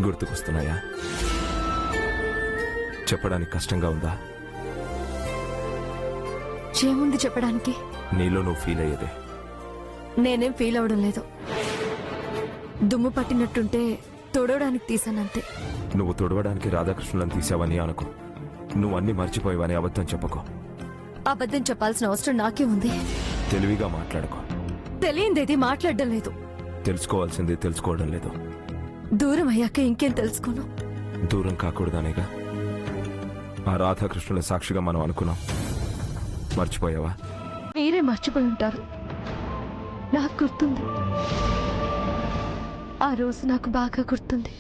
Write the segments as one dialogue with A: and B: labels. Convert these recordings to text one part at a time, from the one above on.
A: గుర్తుకొస్తున్నాయా? చెప్పడానికి కష్టంగా ఉందా?
B: ఏముంది చెప్పడానికి?
A: నీలో నువ్వు ఫీల్ అయ్యేదే.
B: నేనేం ఫీల్ అవడం లేదు. దుమ్ము పట్టినట్టుంటే తొడవడానికి తీసానంతే.
A: నువ్వు తొడవడానికి రాధాకృష్ణులను తీసావని అనుకో. నువ్వు అన్ని మర్చిపోయావని అబద్ధం చెప్పకో.
B: అబద్ధం చెప్పాల్సిన అవసరం నాకే ఉంది.
A: తెలివిగా మాట్లాడుకో.
B: తెలియందేది మాట్లాడడం లేదు.
A: తెలుసుకోవాల్సింది తెలుసుకోవడం లేదు.
B: దూరం అయ్యాక ఇంకేం తెలుసుకోను.
A: దూరం కాకూడదనేగా ఆ రాధాకృష్ణుల సాక్షిగా మనం అనుకున్నాం. మర్చిపోయావా?
B: మీరే మర్చిపోయి ఉంటారు. నాకు గుర్తుంది. ఆ రోజు నాకు బాగా గుర్తుంది.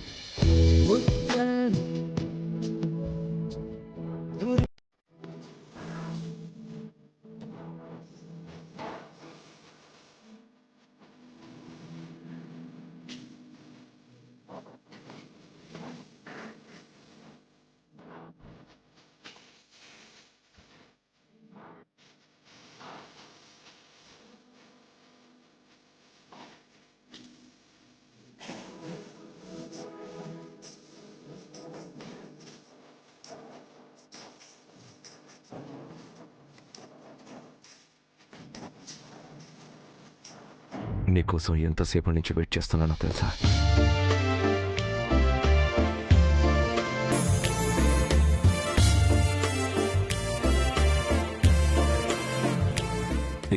A: నీకోసం ఎంతసేపటి నుంచి వెయిట్ చేస్తున్నానో తెలుసా?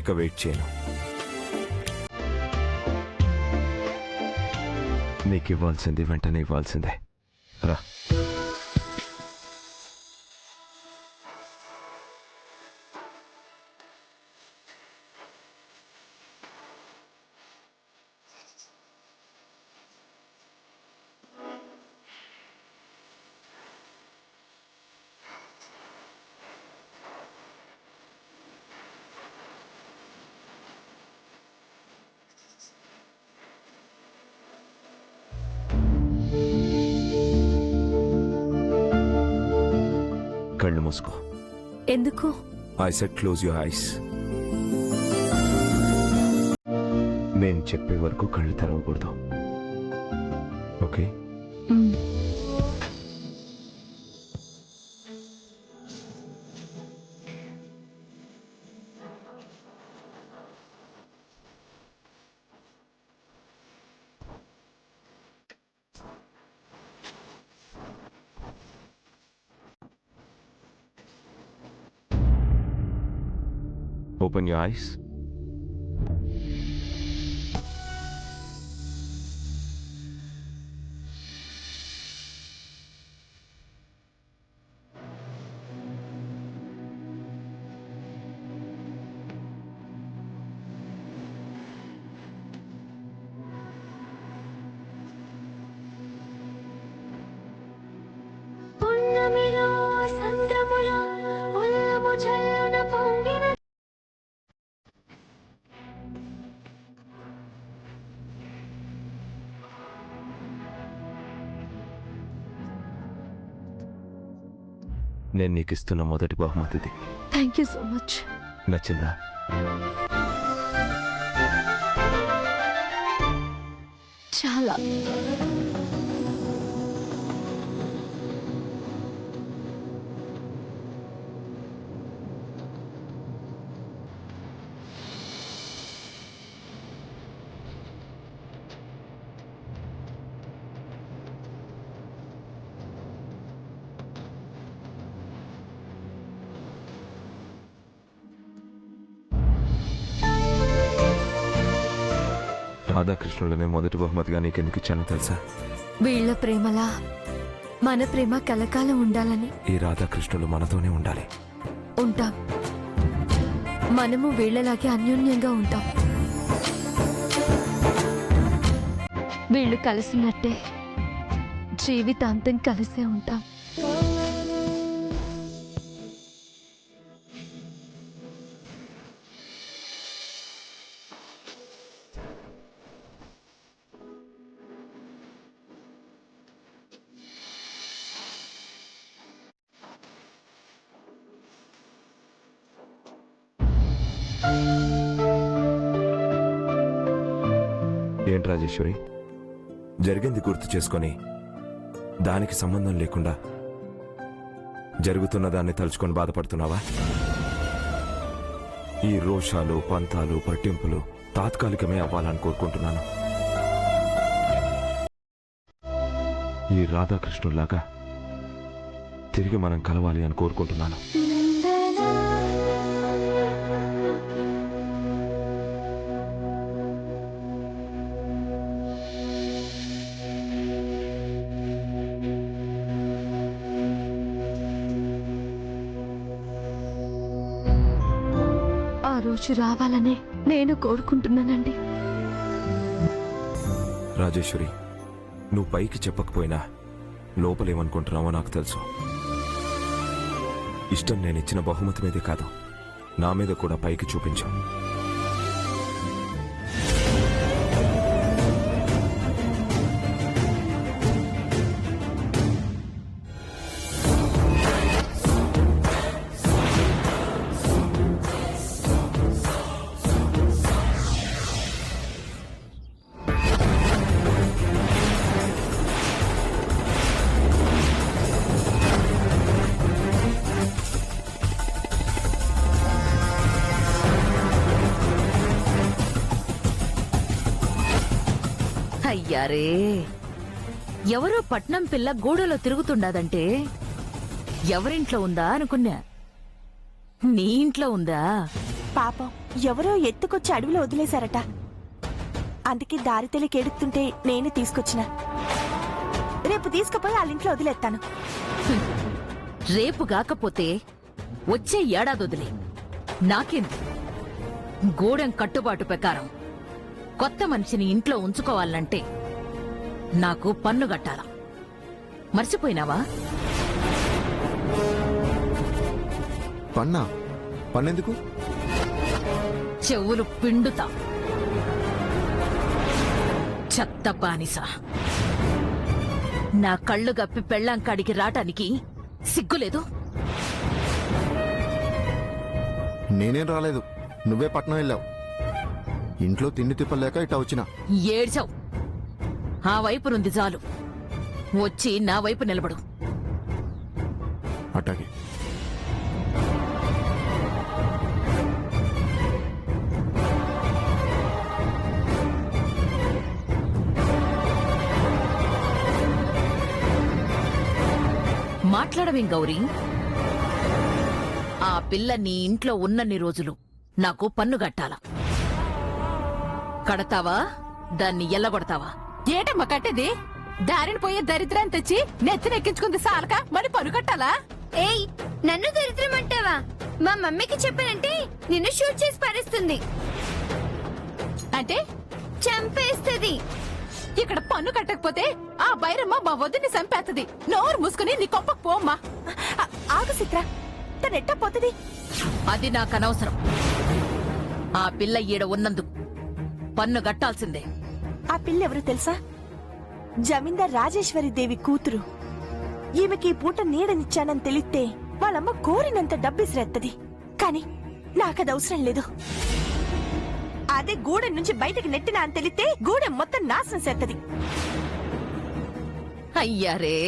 A: ఇక వెయిట్ చేయను. నీకు ఇవ్వాల్సింది వెంటనే ఇవ్వాల్సిందే. రా. కళ్ళు మూసుకో.
B: ఎందుకు?
A: I said close your eyes. నేను చెప్పే వరకు కళ్ళు తెరవకూడదు. ఓకే? Open your eyes. నేను నీకు ఇస్తున్న మొదటి బహుమతిది.
B: Thank you so much.
A: నచ్చిందా?
B: చాలా.
A: రాధాకృష్ణులనే మొదటి బహుమతిగా నీకెందుకు ఇచ్చానో తెలుసా?
B: వీళ్ళ ప్రేమలా మన ప్రేమ కలకాలం ఉండాలని.
A: ఈ రాధాకృష్ణులు మనతోనే ఉండాలి.
B: ఉంటాం. మనము వీళ్ళలాగే అన్యోన్యంగా ఉంటాం. వీళ్ళు కలిసినట్టే జీవితాంతం కలిసే ఉంటాం.
A: ఏంటి రాజేశ్వరి, జరిగింది గుర్తు చేసుకొని దానికి సంబంధం లేకుండా జరుగుతున్న దాన్ని తలుచుకొని బాధపడుతున్నావా? ఈ రోషాలు, పంతాలు, పట్టింపులు తాత్కాలికమే అవ్వాలని కోరుకుంటున్నాను. ఈ రాధాకృష్ణుల్లాగా తిరిగి మనం కలవాలి అని కోరుకుంటున్నాను.
B: ఆ రోజు రావాలనే నేను కోరుకుంటున్నానండి.
A: రాజేశ్వరి, నువ్వు పైకి చెప్పకపోయినా లోపలేమనుకుంటున్నావో నాకు తెలుసు. ఇష్టం నేనిచ్చిన బహుమతి మీదే కాదు, నా మీద కూడా పైకి చూపించు.
C: అయ్యారే, ఎవరో పట్నం పిల్ల గూడలో తిరుగుతుండదంటే ఎవరింట్లో ఉందా అనుకున్నా. నీ ఇంట్లో ఉందా?
D: పాపం ఎవరో ఎత్తుకొచ్చి అడవిలో వదిలేశారట. అందుకే దారి తెలియక ఎడుతుంటే నేను తీసుకొచ్చిన. రేపు తీసుకుపోయి వాళ్ళ ఇంట్లో వదిలేస్తాను.
C: రేపు కాకపోతే వచ్చే ఏడాది వదిలే, నాకేంది? గూడెం కట్టుబాటు ప్రకారం కొత్త మనిషిని ఇంట్లో ఉంచుకోవాలంటే నాకు పన్ను కట్టాల. మర్చిపోయినావా?
E: పన్నెందుకు?
C: చెవులు పిండుతా. చెత్త బానిస. నా కళ్ళు గప్పి పెళ్ళాంకాడికి రావటానికి సిగ్గులేదు?
E: నేనేం రాలేదు, నువ్వే పట్నం వెళ్ళావు. ఇంట్లో తిండి తిప్పలేక ఇట్టా వచ్చినా.
C: ఏడ్చావు. ఆ వైపు నుండి చాలు, వచ్చి నా వైపు నిలబడు.
E: అట్టాగే.
C: మాట్లాడవేం గౌరీ? ఆ పిల్ల నీ ఇంట్లో ఉన్నన్ని రోజులు నాకు పన్ను కట్టాల. కడతావా? దాన్ని ఎల్లగొడతావా?
F: ఏటమ్మా కట్టేది? దారిని పోయే దరిద్రాన్ని తెచ్చి నెత్తినెక్కించుకుంది సాలక మరి పన్ను కట్టాలా?
G: ఏయ్, నన్ను దరిద్రం అంటావా? మా మమ్మీకి చెప్పానంటే నిన్ను షూట్ చేసి పారేస్తుంది.
F: అంటే
G: చంపేస్తది.
F: ఇక్కడ పన్ను కట్టకపోతే ఆ బైరమ్మ మా వదిని చంపేస్తది. నోరు మూసుకుని నీ కొంపకు పోమ్మా.
D: ఆగు చిత్ర, తనెట్టా పోతుంది?
C: అది నాకు అనవసరం. ఆ పిల్ల ఈడ ఉన్నందుకు పన్ను కట్టాల్సిందే.
D: ఆ పిల్ల ఎవరు తెలుసా? జమీందార్ రాజేశ్వరి దేవి కూతురు. ఈమెకి ఈ పూట నీడనిచ్చానని తెలిస్తే వాళ్ళమ్మ కోరినంత డబ్బిసిరేత్తది. కాని నాకది అవసరం లేదు. అదే గూడెం నుంచి బయటకు నెట్టినా అని తెలిస్తే గూడెం మొత్తం నాశనం చేత్తది.
C: అయ్యారే,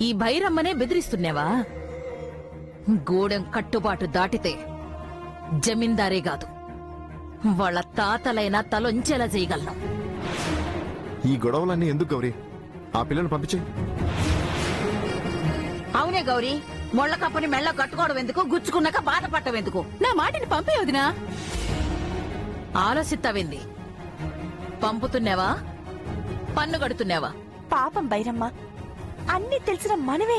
C: ఈ భైరమ్మనే బెదిరిస్తున్నావా? గూడెం కట్టుబాటు దాటితే జమీందారే కాదు, వాళ్ళ తాతలైనా తలొంచేలా చేయగలను.
E: ఈ గొడవలన్నీ ఎందుకు గౌరీ? ఆ పిల్లను పంపించే.
C: అవునే గౌరీ, మొళ్ళ కప్పని మెళ్ళ కట్టుకోవడం ఎందుకు? గుచ్చుకున్నాక బాధపడటం ఎందుకు?
F: నా మాటిని పంపే వదినా.
C: ఆలోచిస్తావింది? పంపుతున్నావా? పన్ను కడుతున్నావా?
D: పాపం బైరమ్మ, అన్నీ తెలిసిన మనమే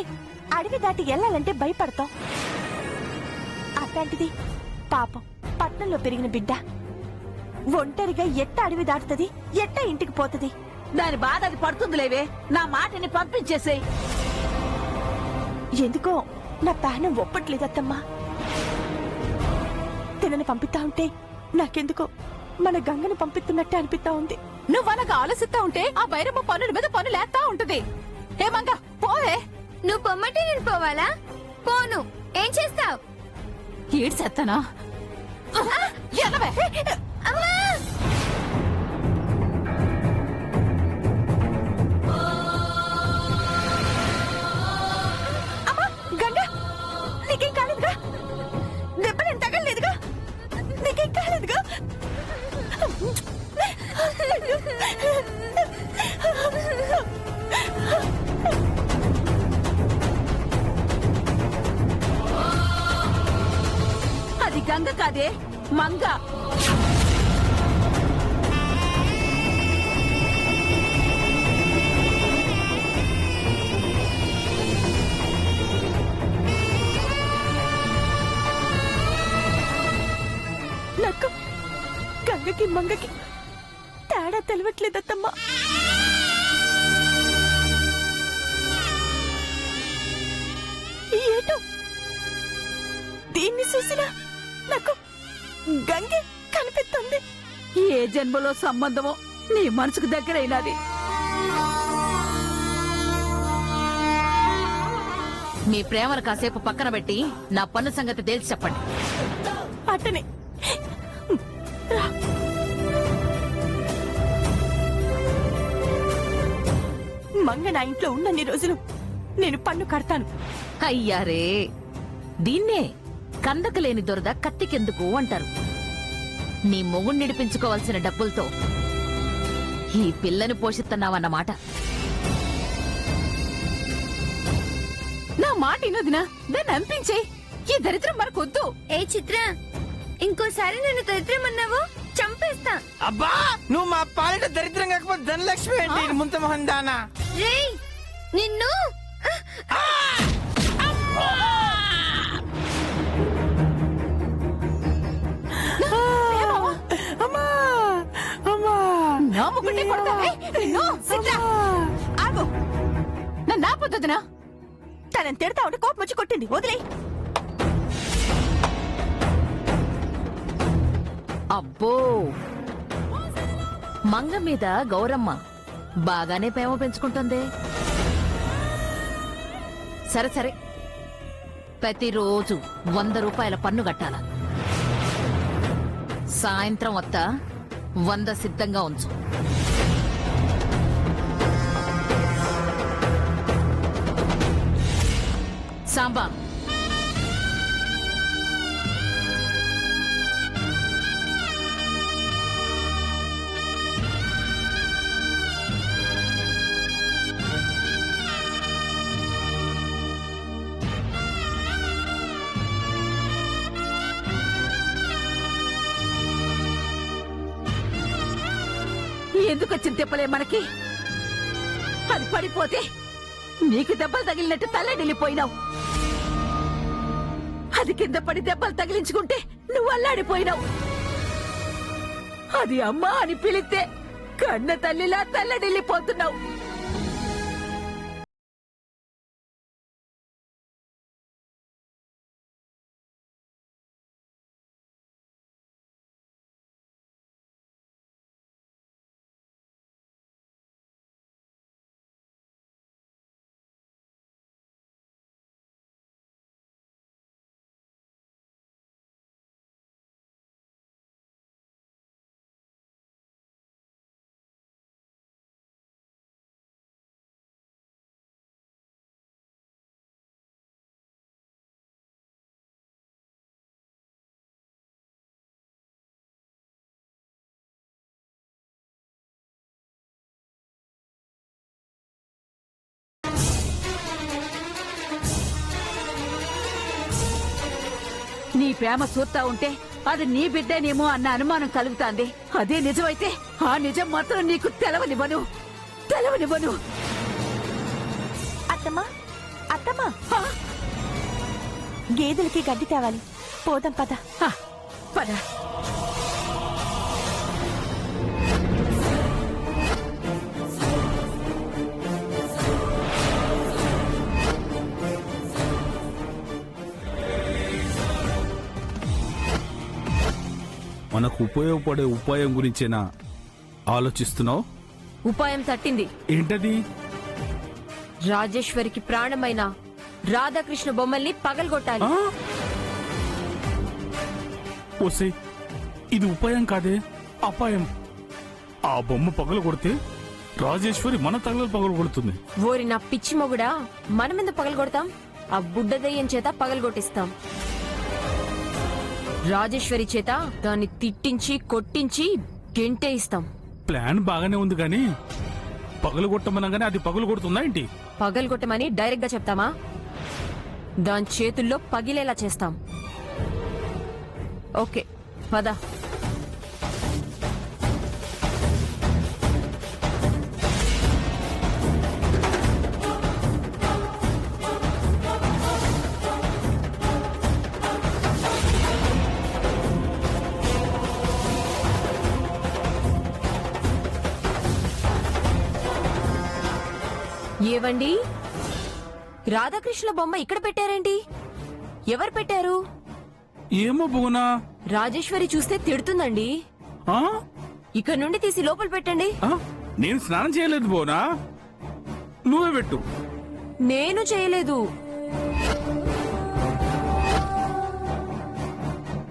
D: అడవి దాటి వెళ్ళాలంటే భయపడతాం. అట్లాంటిది పాపం పట్నంలో పెరిగిన బిడ్డ ఒంటరిగా ఎట్ట అడవి దాటుతుంది, ఎట్ట ఇంటికి పోతుంది?
C: దాని బాధ అది పడుతుందిలేవే. నా మాటిని పంపించేసేయ్.
D: ఎందుకో నా ప్రాణం ఒప్పట్లేదత్తమ్మా. తినని పంపిస్తా ఉంటే నాకెందుకో మన గంగను పంపిస్తున్నట్టే అనిపిస్తా ఉంది.
F: నువ్వనక ఆలోచిస్తా ఉంటే ఆ బైరమ్మ పన్నుల మీద పన్నులేస్తా ఉంటది. ఏమంగా పోవే.
G: నువ్వు పొమ్మంటే నేను పోవాలా? పోను. ఏం చేస్తావు?
F: ఏడ్చేస్తానా? ఎలవే.
G: అమ్మా!
F: అది గంగ కాదే, మంగ.
D: నాకు గంగకి మంగకి తేడా తెలియట్లేదత్తమ్మా. ఏటో దీన్ని చూసినా నాకు గంగే కనిపిస్తుంది.
F: ఏ జన్మలో సంబంధమో నీ మనసుకు దగ్గరైనది.
C: మీ ప్రేమను కాసేపు పక్కన పెట్టి నా పన్ను సంగతి తేల్చి చెప్పండి.
D: అట్టనే మంగ నా ఇంట్లో ఉన్నన్ని రోజులు నేను పన్ను కడతాను.
C: అయ్యారే, దీన్నే కందకు లేని దొరద కత్తికెందుకు అంటారు. నీ మొగుణ్ణి నిడిపించుకోవాల్సిన డబ్బులతో ఈ పిల్లని పోషిస్తున్నావన్నమాట.
F: నా మాట వినొదినా, దాన్ని అంపించే. ఈ దరిద్రం మనకొద్దు.
G: ఏ చిత్ర, ఇంకోసారి నన్ను దరిద్రమన్నావు చంపేస్తా.
H: అబ్బా, నువ్వు మా పాలిట దరిద్రం కాకపోతే ధనలక్ష్మి ఏంటి ముంత మొహన్ దానా?
G: రేయ్ నిన్ను
H: అమ్మా అమ్మా
F: నా ముగ్గుంటే కొడతావే నిన్ను. చిత్ర, ఆగు. నన్ను ఆపొద్దునా.
D: తనని తిడతా ఉంటే కోపం వచ్చి కొట్టింది, వదిలే.
C: అబ్బో, మంగ మీద గౌరమ్మ బాగానే ప్రేమ పెంచుకుంటుంది. సరే సరే, ప్రతిరోజు 100 రూపాయల పన్ను కట్టాల. సాయంత్రం వత్త 100 సిద్ధంగా ఉంచు. సాంబా,
F: ఎందుకు వచ్చిన దెబ్బలే మనకి? అది పడిపోతే నీకు దెబ్బలు తగిలినట్టు తల్లడిల్లిపోయినావు. అది కింద పడి దెబ్బలు తగిలించుకుంటే నువ్వు అల్లాడిపోయినావు. అది అమ్మా అని పిలిస్తే కన్న తల్లిలా తల్లడిల్లిపోతున్నావు. నీ ప్రేమ చూస్తా ఉంటే అది నీ బిడ్డనేమో అన్న అనుమానం కలుగుతాంది. అదే నిజమైతే ఆ నిజం మాత్రం నీకు తెలవనివ్వను.
D: అత్తమ్మా అత్తమ్మా, గేదెలకి గడ్డి తేవాలి, పోదాం పద.
F: పద.
I: మనకు ఉపయోగపడే ఉపాయం గురించేనా ఆలోచిస్తున్నావు?
J: ఉపాయం తట్టింది.
I: ఏంటది?
J: రాజేశ్వరికి ప్రాణమైన రాధాకృష్ణ బొమ్మల్ని పగలగొట్టాలి.
I: ఓసే, ఇది ఉపాయం కాదే, అపాయం. ఆ బొమ్మ పగలు కొడితే రాజేశ్వరి మన తగలు పగలు కొడుతుంది.
J: ఓరి నా పిచ్చి మొగుడా, మనమెంద పగలగొడతాం? ఆ బుడ్డ దయ్యం చేత పగలగొట్టిస్తాం. రాజేశ్వరి చేత దాన్ని తిట్టించి కొట్టించి గెంటే ఇస్తాం.
I: ప్లాన్ బాగానే ఉంది కానీ పగలు కొట్టమనగానే అది పగలు కొడుతుందా ఏంటి?
J: పగలు కొట్టమని డైరెక్ట్ గా చెప్తామా? దాని చేతుల్లో పగిలేలా చేస్తాం. ఓకే పద. ఏవండి, రాధాకృష్ణ బొమ్మ ఇక్కడ పెట్టారేంటి? ఎవరు పెట్టారు?
I: ఏమో బోనా.
J: రాజేశ్వరి చూస్తే తిడుతుందండి.
I: ఆ?
J: ఇక్కడ నుండి తీసి లోపల పెట్టండి.
I: ఆ? నేను స్నానం చేయలేదు బోనా, నువ్వే పెట్టు.
J: నేను చేయలేదు.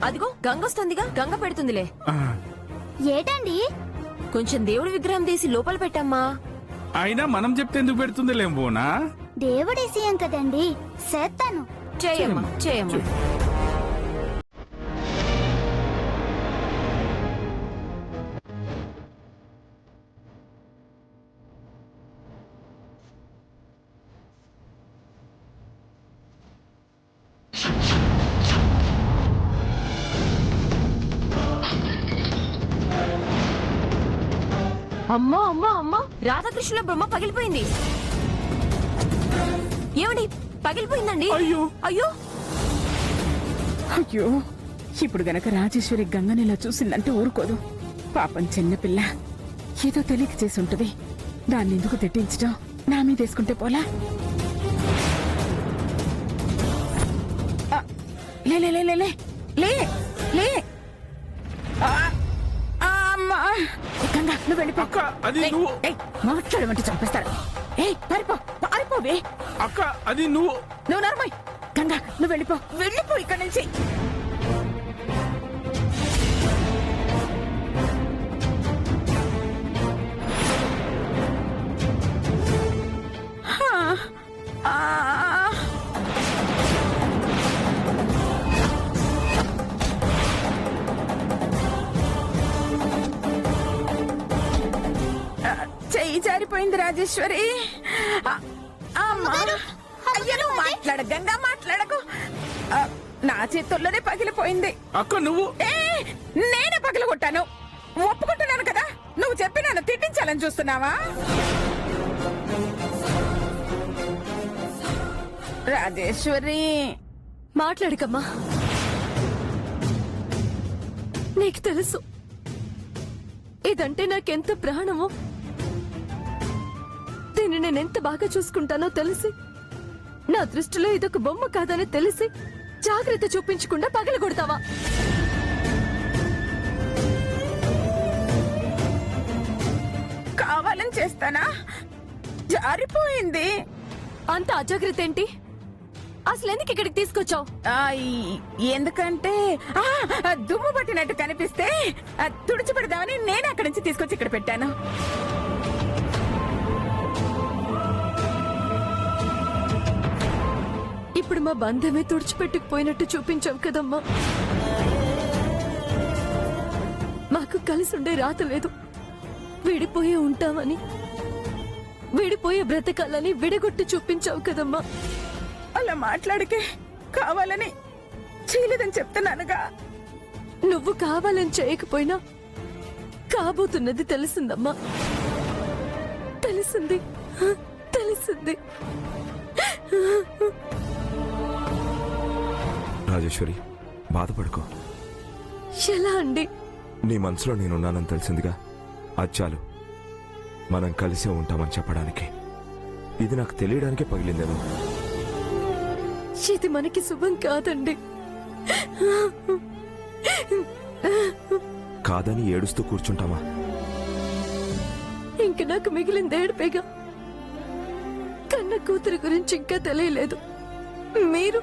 J: అదిగో గంగ వస్తుందిగా, గంగ పెడుతుందిలే.
I: ఆ,
G: ఏటండి
J: కొంచెం దేవుడి విగ్రహం తీసి లోపల పెట్టమ్మా.
I: అయినా మనం చెప్తే ఎందుకు పెడుతుందిలేం బోనా.
G: దేవుడి సీఎం కదండి, చేస్తాను.
J: చేయమ్మా చేయమ్మా. అమ్మా అమ్మా అమ్మా, రాధాకృష్ణుల బొమ్మ పగిలిపోయింది. ఏమండి, పగిలిపోయిందండి.
I: అయ్యో
J: అయ్యో,
F: అయ్యో, ఇప్పుడు గనక రాజేశ్వరి గంగని ఇలా చూసిందంటే ఊరుకోదు. పాపం చిన్నపిల్ల ఏదో తెలియక చేసి ఉంటది. దాన్ని ఎందుకు తిట్టించడం? నా మీద వేసుకుంటే పోలా. ఆ, లే లే లే లే లే లే లే. ఆ, ఆ, అమ్మా. ఏ గంగా, నువ్వు వెళ్ళిపో.
I: అక్క, అది నువ్వు.
F: ఏయ్, మాట్లాడమంటే చంపేస్తాడు. ఏయ్, పారిపో పారిపోవే.
I: అక్క, అది నువ్వు.
F: నువ్వు నర్మయ్. గంగా, నువ్వు వెళ్ళిపో వెళ్ళిపో ఇక్కడి నుంచి. చెయ్యి జారిపోయింది రాజేశ్వరి. అమ్మా, అయ్యో, నువ్వు మాట్లాడ గంగా, మాట్లాడకు. నా చేతుల్లోనే పగిలిపోయింది.
I: అక్క నువ్వు.
F: నేనే పగిలి కొట్టాను, ఒప్పుకుంటున్నాను కదా. నువ్వు చెప్పి నన్ను తిట్టించాలని చూస్తున్నావా? రాజేశ్వరి,
B: మాట్లాడకమ్మా. నీకు తెలుసు ఇదంటే నాకెంత ప్రాణమో. దీన్ని నేనెంత బాగా చూసుకుంటానో తెలిసి, నా దృష్టిలో ఇదొక బొమ్మ కాదని తెలిసి జాగ్రత్త చూపించకుండా పగలగొడతావా?
F: కావాలని చేస్తానా? జారిపోయింది.
B: అంత అజాగ్రత్త ఏంటి? అసలు ఎందుకు ఇక్కడికి తీసుకొచ్చావు?
F: ఎందుకంటే దుమ్ము పట్టినట్టు కనిపిస్తే తుడిచిపెడదామని నేను అక్కడి నుంచి తీసుకొచ్చి ఇక్కడ పెట్టాను.
B: ఇప్పుడు మా బంధమే తుడిచిపెట్టుకుపోయినట్టు చూపించావు కదమ్మా. మాకు కలిసి ఉండే రాత లేదు. విడిపోయే ఉంటామని, విడిపోయే బ్రతకాలని విడగొట్టి చూపించావు కదమ్మా.
F: అలా మాట్లాడికే, కావాలని చేయలేదని చెప్తున్నానుగా.
B: నువ్వు కావాలని చేయకపోయినా కాబోతున్నది తెలిసిందమ్మా. తెలిసింది తెలిసింది.
A: రాజేశ్వరి, బాధపడుకో.
B: ఎలా అండి?
A: నీ మనసులో నేనున్నానని తెలిసిందిగా, అది చాలు. మనం కలిసే ఉంటామని చెప్పడానికి. ఇది నాకు తెలియడానికే పగిలిందేమో.
B: ఇది మనకి శుభం కాదండి.
A: కాదని ఏడుస్తూ కూర్చుంటామా?
B: ఇంక నాకు మిగిలింది ఏడుపేగా. కన్న కూతురు గురించి ఇంకా తెలియలేదు. మీరు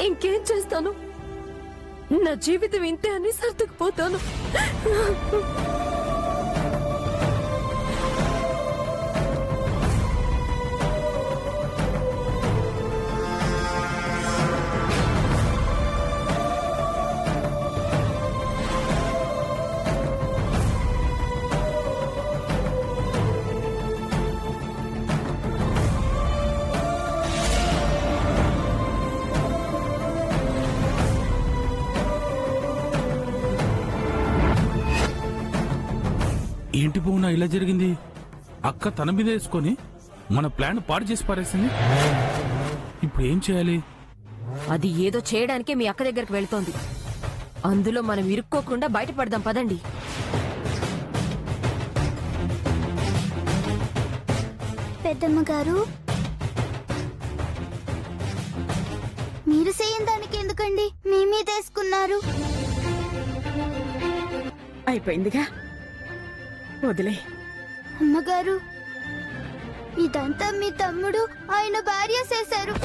B: ఇంకేం చేస్తాను? నా జీవితం ఇంతే అని సర్దుకుపోతాను.
I: ఏంటి పోనా ఇలా జరిగింది? అక్క తన మీద వేసుకొని మన ప్లాన్ పాడు చేసి పారేసింది. ఇప్పుడు ఏం చేయాలి?
J: అది ఏదో చేయడానికే మీ అక్క దగ్గరికి వెళ్తోంది. అందులో మనం ఇరుక్కోకుండా బయటపడదాం పదండి.
G: పెద్దమ్మ గారు, మీరు చేయని దానికి ఎందుకండి మీ మీద వేసుకున్నారు?
F: అయిపోయిందిగా, వదిలే.
G: అమ్మగారు, ఇదంతా మీ తమ్ముడు ఆయన భార్య చేశారు.